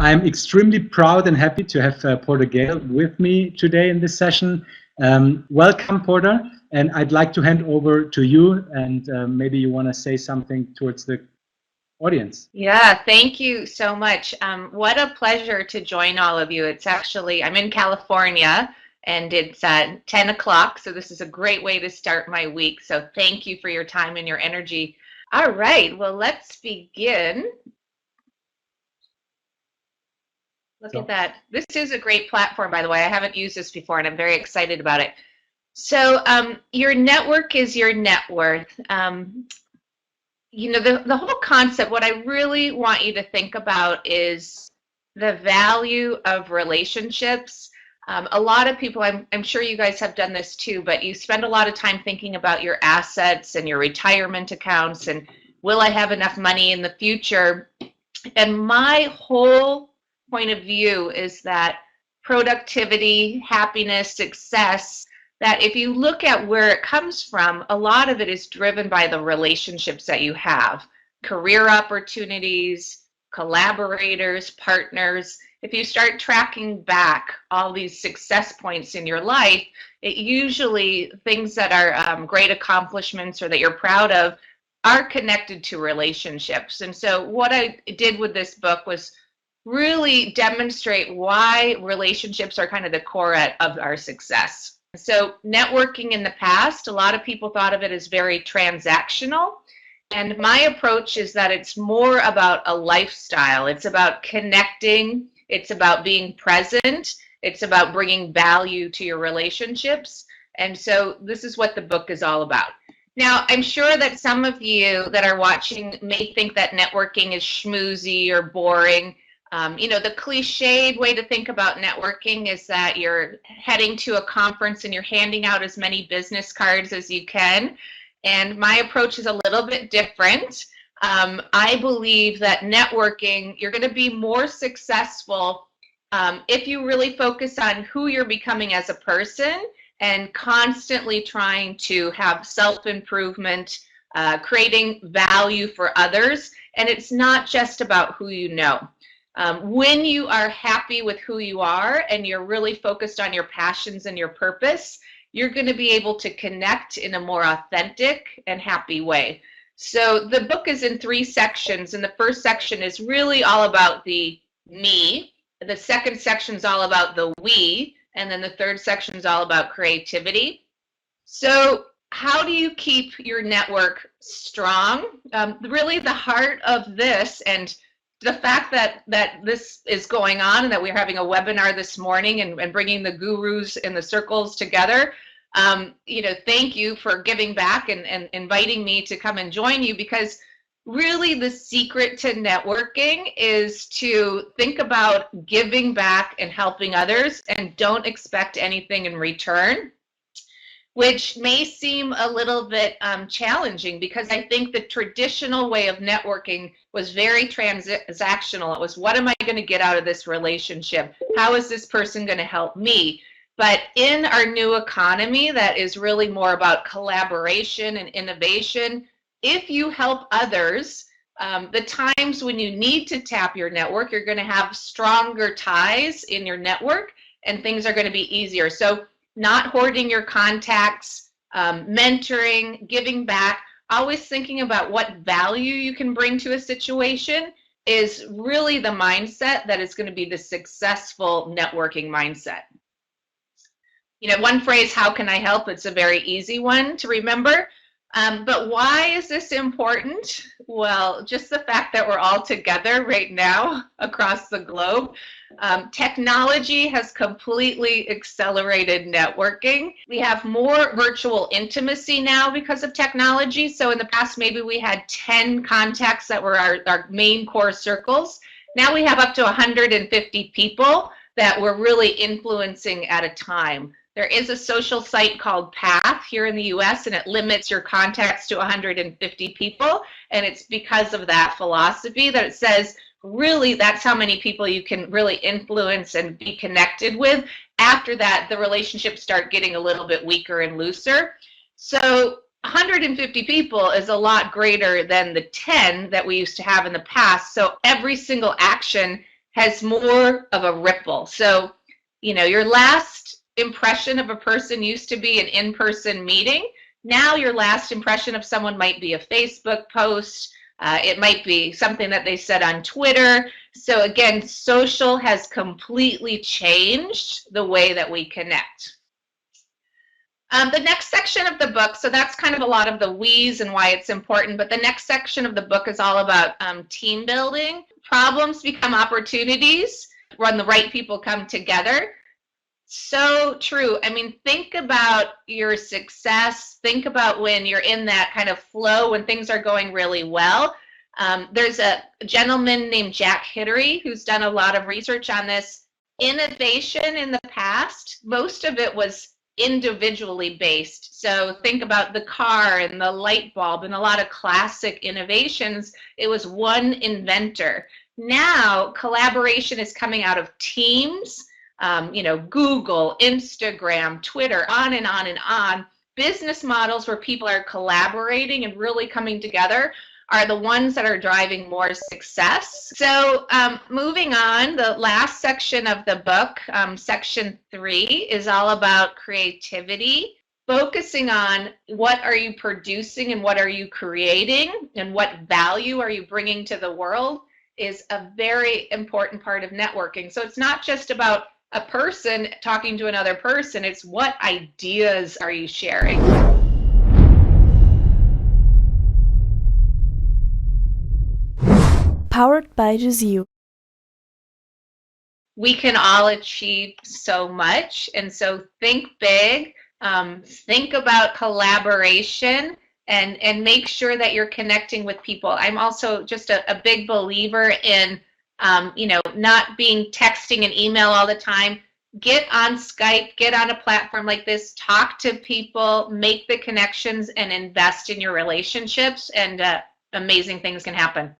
I'm extremely proud and happy to have Porter Gale with me today in this session. Welcome, Porter, and I'd like to hand over to you, and maybe you want to say something towards the audience. Yeah, thank you so much. What a pleasure to join all of you. It's actually, I'm in California, and it's 10 o'clock, so this is a great way to start my week. So thank you for your time and your energy. All right, well, let's begin. Look at that. This is a great platform, by the way. I haven't used this before, and I'm very excited about it. So your network is your net worth. You know, the whole concept, what I really want you to think about is the value of relationships. A lot of people, I'm sure you guys have done this too, but you spend a lot of time thinking about your assets and your retirement accounts and will I have enough money in the future? And my whole point of view is that productivity, happiness, success, that if you look at where it comes from, a lot of it is driven by the relationships that you have, career opportunities, collaborators, partners. If you start tracking back all these success points in your life, it usually things that are great accomplishments or that you're proud of are connected to relationships. And so what I did with this book was really demonstrate why relationships are kind of the core of our success. So networking in the past, a lot of people thought of it as very transactional. And my approach is that it's more about a lifestyle. It's about connecting. It's about being present. It's about bringing value to your relationships. And so this is what the book is all about. Now, I'm sure that some of you that are watching may think that networking is schmoozy or boring. You know, the cliched way to think about networking is that you're heading to a conference and you're handing out as many business cards as you can. And my approach is a little bit different. I believe that networking, you're going to be more successful if you really focus on who you're becoming as a person and constantly trying to have self-improvement, creating value for others. And it's not just about who you know. When you are happy with who you are and you're really focused on your passions and your purpose, you're going to be able to connect in a more authentic and happy way. So the book is in 3 sections, and the first section is really all about the me. The second section is all about the we, and then the third section is all about creativity. So how do you keep your network strong? Really the heart of this, and the fact that this is going on and that we're having a webinar this morning and bringing the gurus in the circles together, you know, thank you for giving back and inviting me to come and join you, because really the secret to networking is to think about giving back and helping others and don't expect anything in return, which may seem a little bit challenging, because I think the traditional way of networking was very transactional. It was, what am I going to get out of this relationship? How is this person going to help me? But in our new economy that is really more about collaboration and innovation, if you help others, the times when you need to tap your network, you're going to have stronger ties in your network and things are going to be easier. So not hoarding your contacts, mentoring, giving back, always thinking about what value you can bring to a situation is really the mindset that is going to be the successful networking mindset. You know, one phrase, how can I help? It's a very easy one to remember. But why is this important? Well, just the fact that we're all together right now across the globe. Technology has completely accelerated networking. We have more virtual intimacy now because of technology. So in the past, maybe we had 10 contacts that were our main core circles. Now we have up to 150 people that we're really influencing at a time. There is a social site called Path here in the US, and it limits your contacts to 150 people. And it's because of that philosophy that it says, really, that's how many people you can really influence and be connected with. After that, the relationships start getting a little bit weaker and looser. So 150 people is a lot greater than the 10 that we used to have in the past. So every single action has more of a ripple. So, your last impression of a person used to be an in-person meeting. Now your last impression of someone might be a Facebook post. It might be something that they said on Twitter. So again, social has completely changed the way that we connect. The next section of the book, so that's kind of a lot of the whys and why it's important, but the next section of the book is all about team building. Problems become opportunities when the right people come together. So true. I mean, think about your success. Think about when you're in that kind of flow, when things are going really well. There's a gentleman named Jack Hittery who's done a lot of research on this. Innovation in the past, most of it was individually based. So think about the car and the light bulb and a lot of classic innovations. It was one inventor. Now, collaboration is coming out of teams. Google, Instagram, Twitter, on and on and on. Business models where people are collaborating and really coming together are the ones that are driving more success. So moving on, the last section of the book, section 3, is all about creativity, focusing on what are you producing and what are you creating and what value are you bringing to the world is a very important part of networking. So it's not just about a person talking to another person, it's what ideas are you sharing. Powered by Gale. We can all achieve so much, and so think big, think about collaboration, and make sure that you're connecting with people. I'm also just a big believer in not being texting and email all the time. Get on Skype, get on a platform like this, talk to people, make the connections, and invest in your relationships, and amazing things can happen.